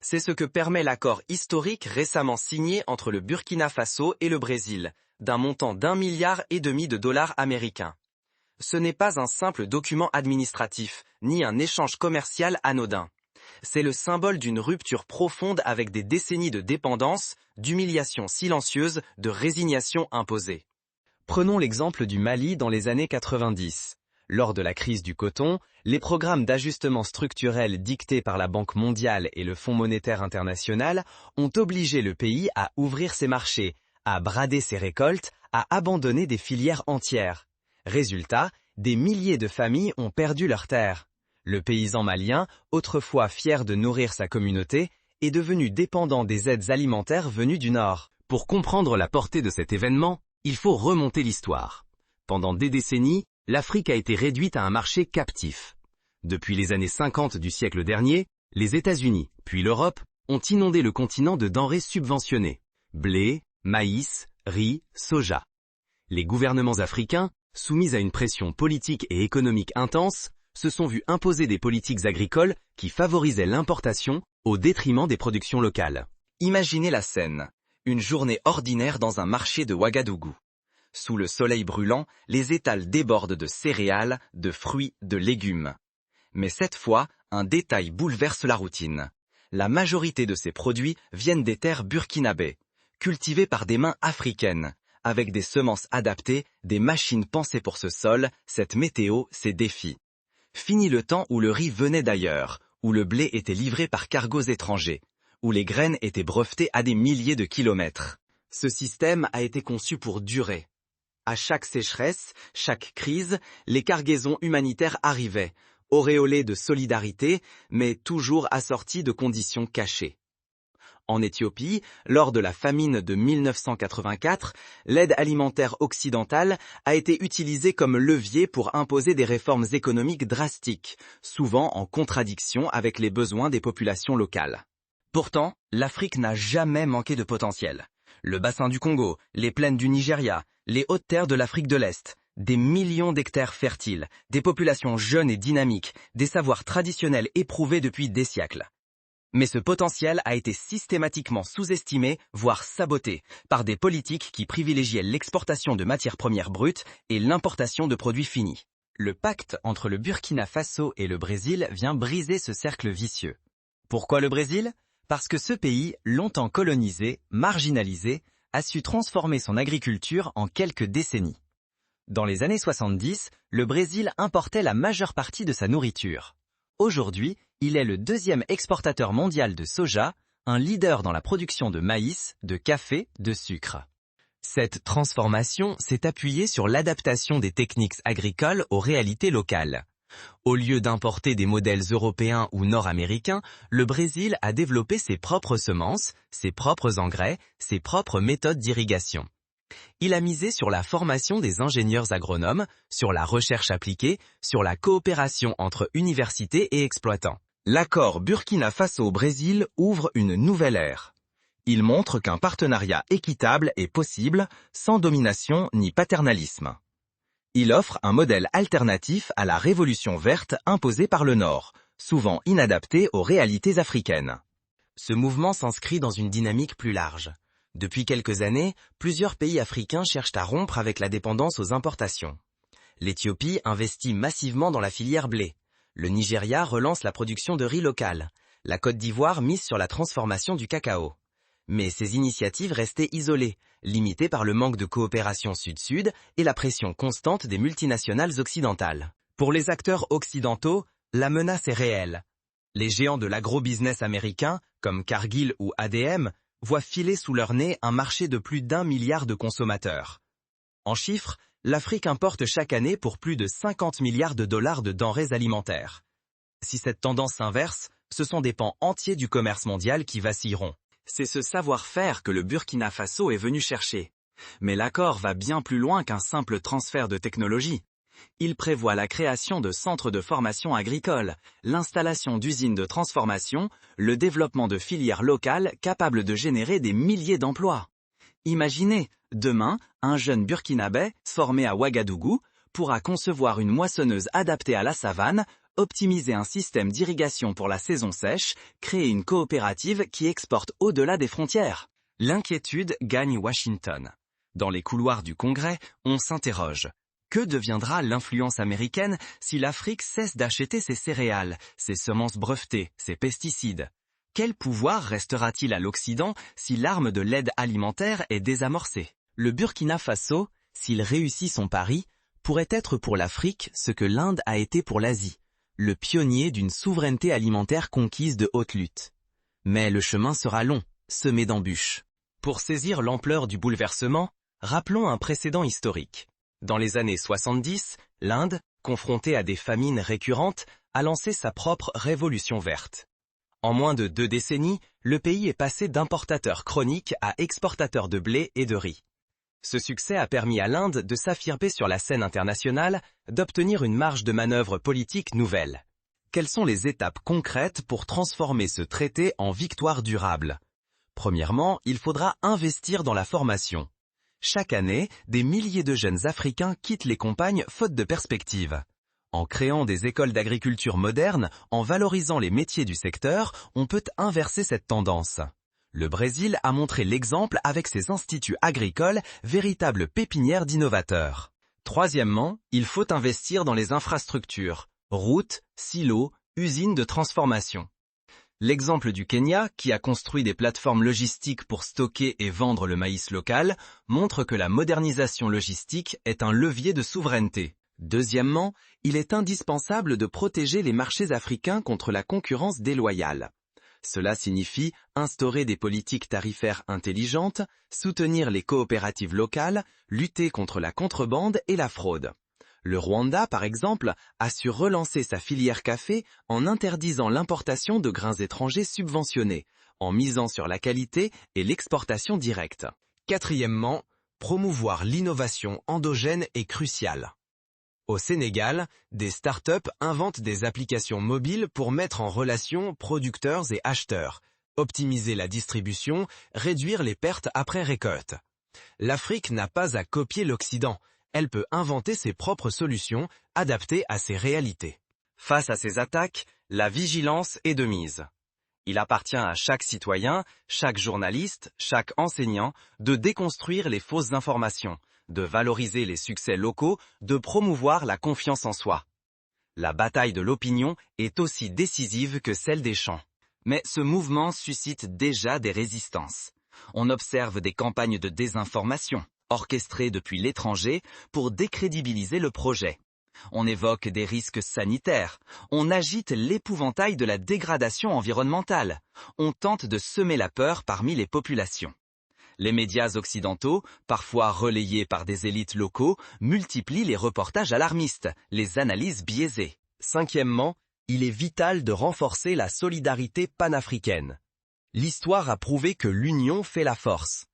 C'est ce que permet l'accord historique récemment signé entre le Burkina Faso et le Brésil, d'un montant d'1,5 milliard de dollars américains. Ce n'est pas un simple document administratif, ni un échange commercial anodin. C'est le symbole d'une rupture profonde avec des décennies de dépendance, d'humiliation silencieuse, de résignation imposée. Prenons l'exemple du Mali dans les années 90. Lors de la crise du coton, les programmes d'ajustement structurel dictés par la Banque mondiale et le Fonds monétaire international ont obligé le pays à ouvrir ses marchés, à brader ses récoltes, à abandonner des filières entières. Résultat, des milliers de familles ont perdu leurs terres. Le paysan malien, autrefois fier de nourrir sa communauté, est devenu dépendant des aides alimentaires venues du Nord. Pour comprendre la portée de cet événement, il faut remonter l'histoire. Pendant des décennies, l'Afrique a été réduite à un marché captif. Depuis les années 50 du siècle dernier, les États-Unis, puis l'Europe, ont inondé le continent de denrées subventionnées. Blé, maïs, riz, soja. Les gouvernements africains, soumis à une pression politique et économique intense, se sont vus imposer des politiques agricoles qui favorisaient l'importation au détriment des productions locales. Imaginez la scène. Une journée ordinaire dans un marché de Ouagadougou. Sous le soleil brûlant, les étals débordent de céréales, de fruits, de légumes. Mais cette fois, un détail bouleverse la routine. La majorité de ces produits viennent des terres burkinabées, cultivées par des mains africaines, avec des semences adaptées, des machines pensées pour ce sol, cette météo, ces défis. Fini le temps où le riz venait d'ailleurs, où le blé était livré par cargos étrangers, où les graines étaient brevetées à des milliers de kilomètres. Ce système a été conçu pour durer. À chaque sécheresse, chaque crise, les cargaisons humanitaires arrivaient, auréolées de solidarité, mais toujours assorties de conditions cachées. En Éthiopie, lors de la famine de 1984, l'aide alimentaire occidentale a été utilisée comme levier pour imposer des réformes économiques drastiques, souvent en contradiction avec les besoins des populations locales. Pourtant, l'Afrique n'a jamais manqué de potentiel. Le bassin du Congo, les plaines du Nigeria, les hautes terres de l'Afrique de l'Est, des millions d'hectares fertiles, des populations jeunes et dynamiques, des savoirs traditionnels éprouvés depuis des siècles. Mais ce potentiel a été systématiquement sous-estimé, voire saboté, par des politiques qui privilégiaient l'exportation de matières premières brutes et l'importation de produits finis. Le pacte entre le Burkina Faso et le Brésil vient briser ce cercle vicieux. Pourquoi le Brésil ? Parce que ce pays, longtemps colonisé, marginalisé, a su transformer son agriculture en quelques décennies. Dans les années 70, le Brésil importait la majeure partie de sa nourriture. Aujourd'hui, il est le deuxième exportateur mondial de soja, un leader dans la production de maïs, de café, de sucre. Cette transformation s'est appuyée sur l'adaptation des techniques agricoles aux réalités locales. Au lieu d'importer des modèles européens ou nord-américains, le Brésil a développé ses propres semences, ses propres engrais, ses propres méthodes d'irrigation. Il a misé sur la formation des ingénieurs agronomes, sur la recherche appliquée, sur la coopération entre universités et exploitants. L'accord Burkina Faso-Brésil ouvre une nouvelle ère. Il montre qu'un partenariat équitable est possible, sans domination ni paternalisme. Il offre un modèle alternatif à la révolution verte imposée par le Nord, souvent inadapté aux réalités africaines. Ce mouvement s'inscrit dans une dynamique plus large. Depuis quelques années, plusieurs pays africains cherchent à rompre avec la dépendance aux importations. L'Éthiopie investit massivement dans la filière blé. Le Nigeria relance la production de riz local. La Côte d'Ivoire mise sur la transformation du cacao. Mais ces initiatives restaient isolées, limitées par le manque de coopération sud-sud et la pression constante des multinationales occidentales. Pour les acteurs occidentaux, la menace est réelle. Les géants de l'agro-business américain, comme Cargill ou ADM, voient filer sous leur nez un marché de plus d'1 milliard de consommateurs. En chiffres, l'Afrique importe chaque année pour plus de 50 milliards de dollars de denrées alimentaires. Si cette tendance s'inverse, ce sont des pans entiers du commerce mondial qui vacilleront. C'est ce savoir-faire que le Burkina Faso est venu chercher. Mais l'accord va bien plus loin qu'un simple transfert de technologie. Il prévoit la création de centres de formation agricole, l'installation d'usines de transformation, le développement de filières locales capables de générer des milliers d'emplois. Imaginez, demain, un jeune burkinabé, formé à Ouagadougou, pourra concevoir une moissonneuse adaptée à la savane, optimiser un système d'irrigation pour la saison sèche, créer une coopérative qui exporte au-delà des frontières. L'inquiétude gagne Washington. Dans les couloirs du Congrès, on s'interroge. Que deviendra l'influence américaine si l'Afrique cesse d'acheter ses céréales, ses semences brevetées, ses pesticides? Quel pouvoir restera-t-il à l'Occident si l'arme de l'aide alimentaire est désamorcée? Le Burkina Faso, s'il réussit son pari, pourrait être pour l'Afrique ce que l'Inde a été pour l'Asie, le pionnier d'une souveraineté alimentaire conquise de haute lutte. Mais le chemin sera long, semé d'embûches. Pour saisir l'ampleur du bouleversement, rappelons un précédent historique. Dans les années 70, l'Inde, confrontée à des famines récurrentes, a lancé sa propre révolution verte. En moins de 2 décennies, le pays est passé d'importateur chronique à exportateur de blé et de riz. Ce succès a permis à l'Inde de s'affirmer sur la scène internationale, d'obtenir une marge de manœuvre politique nouvelle. Quelles sont les étapes concrètes pour transformer ce traité en victoire durable? Premièrement, il faudra investir dans la formation. Chaque année, des milliers de jeunes Africains quittent les campagnes faute de perspective. En créant des écoles d'agriculture modernes, en valorisant les métiers du secteur, on peut inverser cette tendance. Le Brésil a montré l'exemple avec ses instituts agricoles, véritables pépinières d'innovateurs. Troisièmement, il faut investir dans les infrastructures, routes, silos, usines de transformation. L'exemple du Kenya, qui a construit des plateformes logistiques pour stocker et vendre le maïs local, montre que la modernisation logistique est un levier de souveraineté. Deuxièmement, il est indispensable de protéger les marchés africains contre la concurrence déloyale. Cela signifie instaurer des politiques tarifaires intelligentes, soutenir les coopératives locales, lutter contre la contrebande et la fraude. Le Rwanda, par exemple, a su relancer sa filière café en interdisant l'importation de grains étrangers subventionnés, en misant sur la qualité et l'exportation directe. Quatrièmement, promouvoir l'innovation endogène est crucial. Au Sénégal, des startups inventent des applications mobiles pour mettre en relation producteurs et acheteurs, optimiser la distribution, réduire les pertes après récolte. L'Afrique n'a pas à copier l'Occident, elle peut inventer ses propres solutions, adaptées à ses réalités. Face à ces attaques, la vigilance est de mise. Il appartient à chaque citoyen, chaque journaliste, chaque enseignant de déconstruire les fausses informations, de valoriser les succès locaux, de promouvoir la confiance en soi. La bataille de l'opinion est aussi décisive que celle des champs. Mais ce mouvement suscite déjà des résistances. On observe des campagnes de désinformation, orchestrées depuis l'étranger pour décrédibiliser le projet. On évoque des risques sanitaires, on agite l'épouvantail de la dégradation environnementale, on tente de semer la peur parmi les populations. Les médias occidentaux, parfois relayés par des élites locaux, multiplient les reportages alarmistes, les analyses biaisées. Cinquièmement, il est vital de renforcer la solidarité panafricaine. L'histoire a prouvé que l'union fait la force.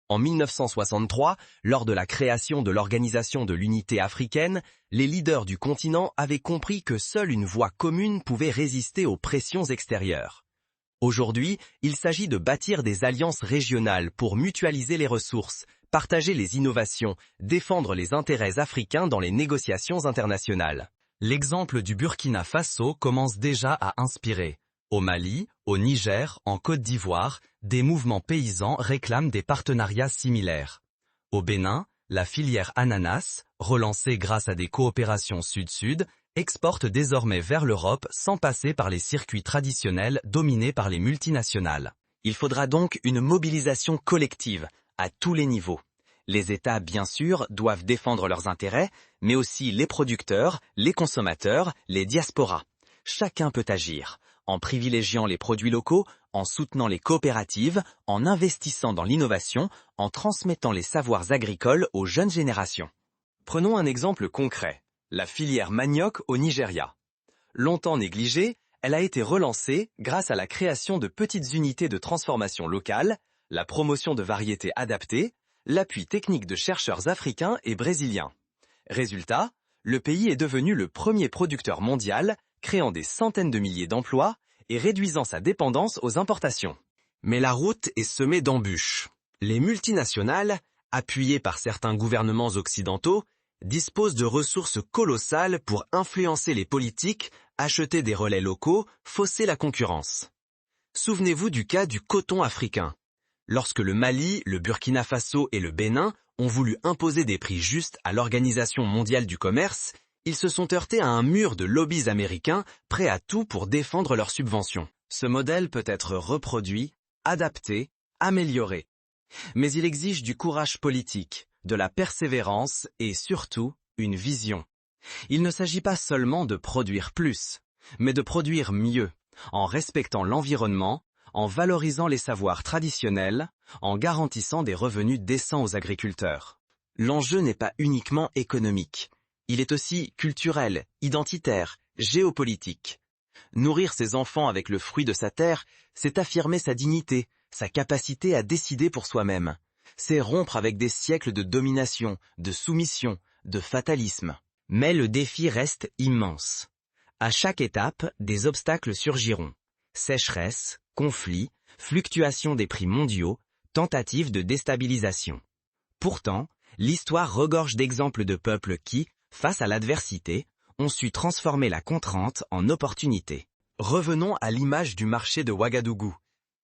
En 1963, lors de la création de l'Organisation de l'Unité africaine, les leaders du continent avaient compris que seule une voix commune pouvait résister aux pressions extérieures. Aujourd'hui, il s'agit de bâtir des alliances régionales pour mutualiser les ressources, partager les innovations, défendre les intérêts africains dans les négociations internationales. L'exemple du Burkina Faso commence déjà à inspirer. Au Mali, au Niger, en Côte d'Ivoire, des mouvements paysans réclament des partenariats similaires. Au Bénin, la filière ananas, relancée grâce à des coopérations sud-sud, exporte désormais vers l'Europe sans passer par les circuits traditionnels dominés par les multinationales. Il faudra donc une mobilisation collective, à tous les niveaux. Les États, bien sûr, doivent défendre leurs intérêts, mais aussi les producteurs, les consommateurs, les diasporas. Chacun peut agir, en privilégiant les produits locaux, en soutenant les coopératives, en investissant dans l'innovation, en transmettant les savoirs agricoles aux jeunes générations. Prenons un exemple concret. La filière manioc au Nigeria. Longtemps négligée, elle a été relancée grâce à la création de petites unités de transformation locales, la promotion de variétés adaptées, l'appui technique de chercheurs africains et brésiliens. Résultat, le pays est devenu le premier producteur mondial, créant des centaines de milliers d'emplois et réduisant sa dépendance aux importations. Mais la route est semée d'embûches. Les multinationales, appuyées par certains gouvernements occidentaux, dispose de ressources colossales pour influencer les politiques, acheter des relais locaux, fausser la concurrence. Souvenez-vous du cas du coton africain. Lorsque le Mali, le Burkina Faso et le Bénin ont voulu imposer des prix justes à l'Organisation mondiale du commerce, ils se sont heurtés à un mur de lobbies américains prêts à tout pour défendre leurs subventions. Ce modèle peut être reproduit, adapté, amélioré. Mais il exige du courage politique, de la persévérance et surtout une vision. Il ne s'agit pas seulement de produire plus, mais de produire mieux, en respectant l'environnement, en valorisant les savoirs traditionnels, en garantissant des revenus décents aux agriculteurs. L'enjeu n'est pas uniquement économique. Il est aussi culturel, identitaire, géopolitique. Nourrir ses enfants avec le fruit de sa terre, c'est affirmer sa dignité, sa capacité à décider pour soi-même. C'est rompre avec des siècles de domination, de soumission, de fatalisme. Mais le défi reste immense. À chaque étape, des obstacles surgiront. Sécheresse, conflits, fluctuations des prix mondiaux, tentatives de déstabilisation. Pourtant, l'histoire regorge d'exemples de peuples qui, face à l'adversité, ont su transformer la contrainte en opportunité. Revenons à l'image du marché de Ouagadougou.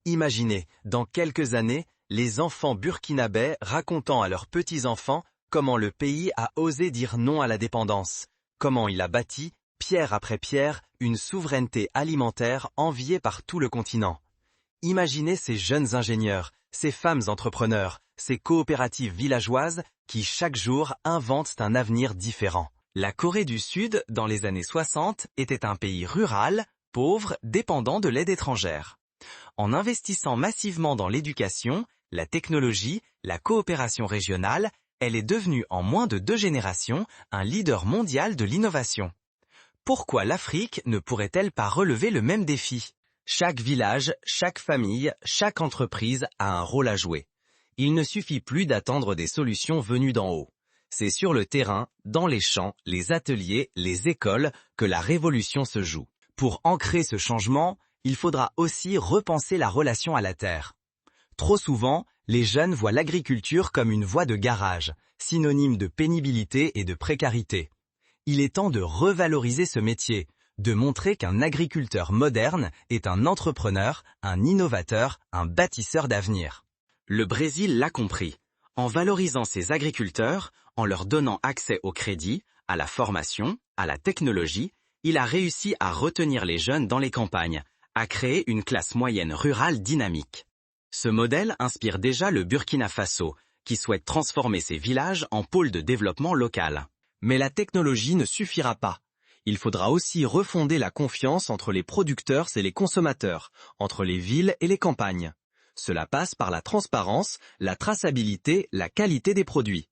Imaginez, dans quelques années, les enfants burkinabés racontant à leurs petits-enfants comment le pays a osé dire non à la dépendance, comment il a bâti, pierre après pierre, une souveraineté alimentaire enviée par tout le continent. Imaginez ces jeunes ingénieurs, ces femmes entrepreneurs, ces coopératives villageoises qui chaque jour inventent un avenir différent. La Corée du Sud, dans les années 60, était un pays rural, pauvre, dépendant de l'aide étrangère. En investissant massivement dans l'éducation, la technologie, la coopération régionale, elle est devenue en moins de 2 générations un leader mondial de l'innovation. Pourquoi l'Afrique ne pourrait-elle pas relever le même défi? Chaque village, chaque famille, chaque entreprise a un rôle à jouer. Il ne suffit plus d'attendre des solutions venues d'en haut. C'est sur le terrain, dans les champs, les ateliers, les écoles, que la révolution se joue. Pour ancrer ce changement, il faudra aussi repenser la relation à la terre. Trop souvent, les jeunes voient l'agriculture comme une voie de garage, synonyme de pénibilité et de précarité. Il est temps de revaloriser ce métier, de montrer qu'un agriculteur moderne est un entrepreneur, un innovateur, un bâtisseur d'avenir. Le Brésil l'a compris. En valorisant ses agriculteurs, en leur donnant accès au crédit, à la formation, à la technologie, il a réussi à retenir les jeunes dans les campagnes, à créer une classe moyenne rurale dynamique. Ce modèle inspire déjà le Burkina Faso, qui souhaite transformer ses villages en pôles de développement local. Mais la technologie ne suffira pas. Il faudra aussi refonder la confiance entre les producteurs et les consommateurs, entre les villes et les campagnes. Cela passe par la transparence, la traçabilité, la qualité des produits.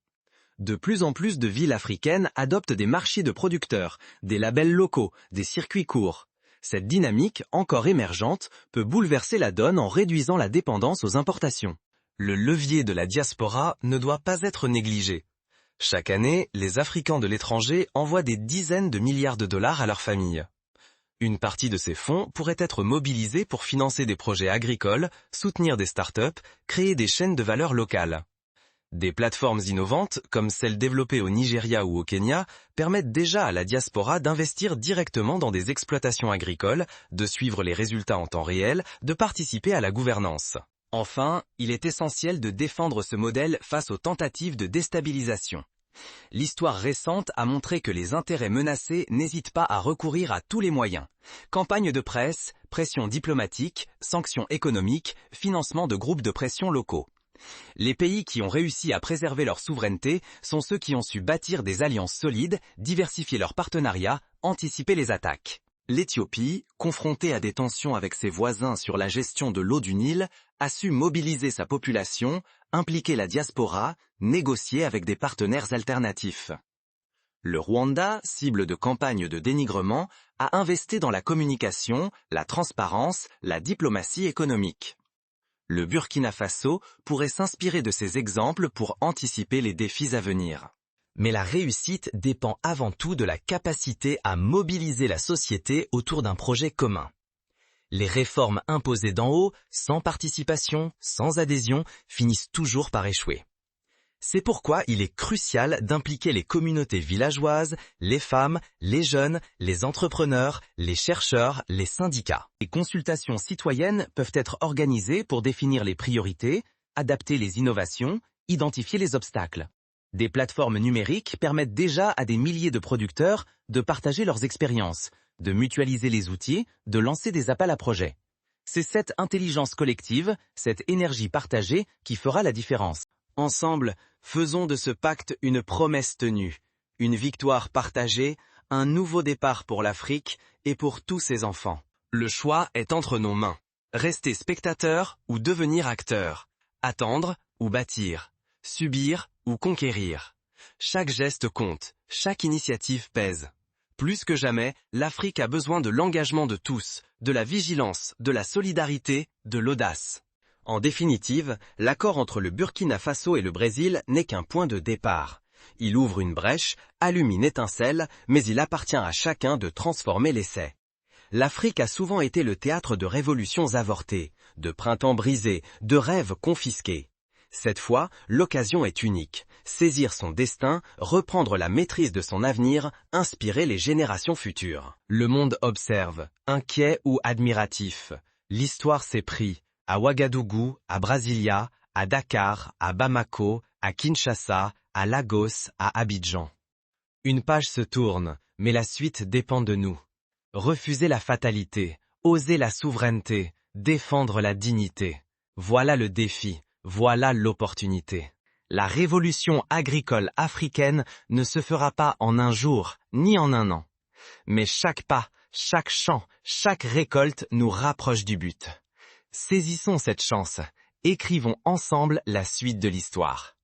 De plus en plus de villes africaines adoptent des marchés de producteurs, des labels locaux, des circuits courts. Cette dynamique, encore émergente, peut bouleverser la donne en réduisant la dépendance aux importations. Le levier de la diaspora ne doit pas être négligé. Chaque année, les Africains de l'étranger envoient des dizaines de milliards de dollars à leurs familles. Une partie de ces fonds pourrait être mobilisée pour financer des projets agricoles, soutenir des startups, créer des chaînes de valeur locales. Des plateformes innovantes, comme celles développées au Nigeria ou au Kenya, permettent déjà à la diaspora d'investir directement dans des exploitations agricoles, de suivre les résultats en temps réel, de participer à la gouvernance. Enfin, il est essentiel de défendre ce modèle face aux tentatives de déstabilisation. L'histoire récente a montré que les intérêts menacés n'hésitent pas à recourir à tous les moyens. Campagne de presse, pression diplomatique, sanctions économiques, financement de groupes de pression locaux. Les pays qui ont réussi à préserver leur souveraineté sont ceux qui ont su bâtir des alliances solides, diversifier leurs partenariats, anticiper les attaques. L'Éthiopie, confrontée à des tensions avec ses voisins sur la gestion de l'eau du Nil, a su mobiliser sa population, impliquer la diaspora, négocier avec des partenaires alternatifs. Le Rwanda, cible de campagnes de dénigrement, a investi dans la communication, la transparence, la diplomatie économique. Le Burkina Faso pourrait s'inspirer de ces exemples pour anticiper les défis à venir. Mais la réussite dépend avant tout de la capacité à mobiliser la société autour d'un projet commun. Les réformes imposées d'en haut, sans participation, sans adhésion, finissent toujours par échouer. C'est pourquoi il est crucial d'impliquer les communautés villageoises, les femmes, les jeunes, les entrepreneurs, les chercheurs, les syndicats. Les consultations citoyennes peuvent être organisées pour définir les priorités, adapter les innovations, identifier les obstacles. Des plateformes numériques permettent déjà à des milliers de producteurs de partager leurs expériences, de mutualiser les outils, de lancer des appels à projets. C'est cette intelligence collective, cette énergie partagée qui fera la différence. Ensemble, faisons de ce pacte une promesse tenue, une victoire partagée, un nouveau départ pour l'Afrique et pour tous ses enfants. Le choix est entre nos mains. Rester spectateur ou devenir acteur. Attendre ou bâtir. Subir ou conquérir. Chaque geste compte, chaque initiative pèse. Plus que jamais, l'Afrique a besoin de l'engagement de tous, de la vigilance, de la solidarité, de l'audace. En définitive, l'accord entre le Burkina Faso et le Brésil n'est qu'un point de départ. Il ouvre une brèche, allume une étincelle, mais il appartient à chacun de transformer l'essai. L'Afrique a souvent été le théâtre de révolutions avortées, de printemps brisés, de rêves confisqués. Cette fois, l'occasion est unique. Saisir son destin, reprendre la maîtrise de son avenir, inspirer les générations futures. Le monde observe, inquiet ou admiratif. L'histoire s'est pris. À Ouagadougou, à Brasilia, à Dakar, à Bamako, à Kinshasa, à Lagos, à Abidjan. Une page se tourne, mais la suite dépend de nous. Refuser la fatalité, oser la souveraineté, défendre la dignité. Voilà le défi, voilà l'opportunité. La révolution agricole africaine ne se fera pas en un jour, ni en un an. Mais chaque pas, chaque champ, chaque récolte nous rapproche du but. Saisissons cette chance, écrivons ensemble la suite de l'histoire.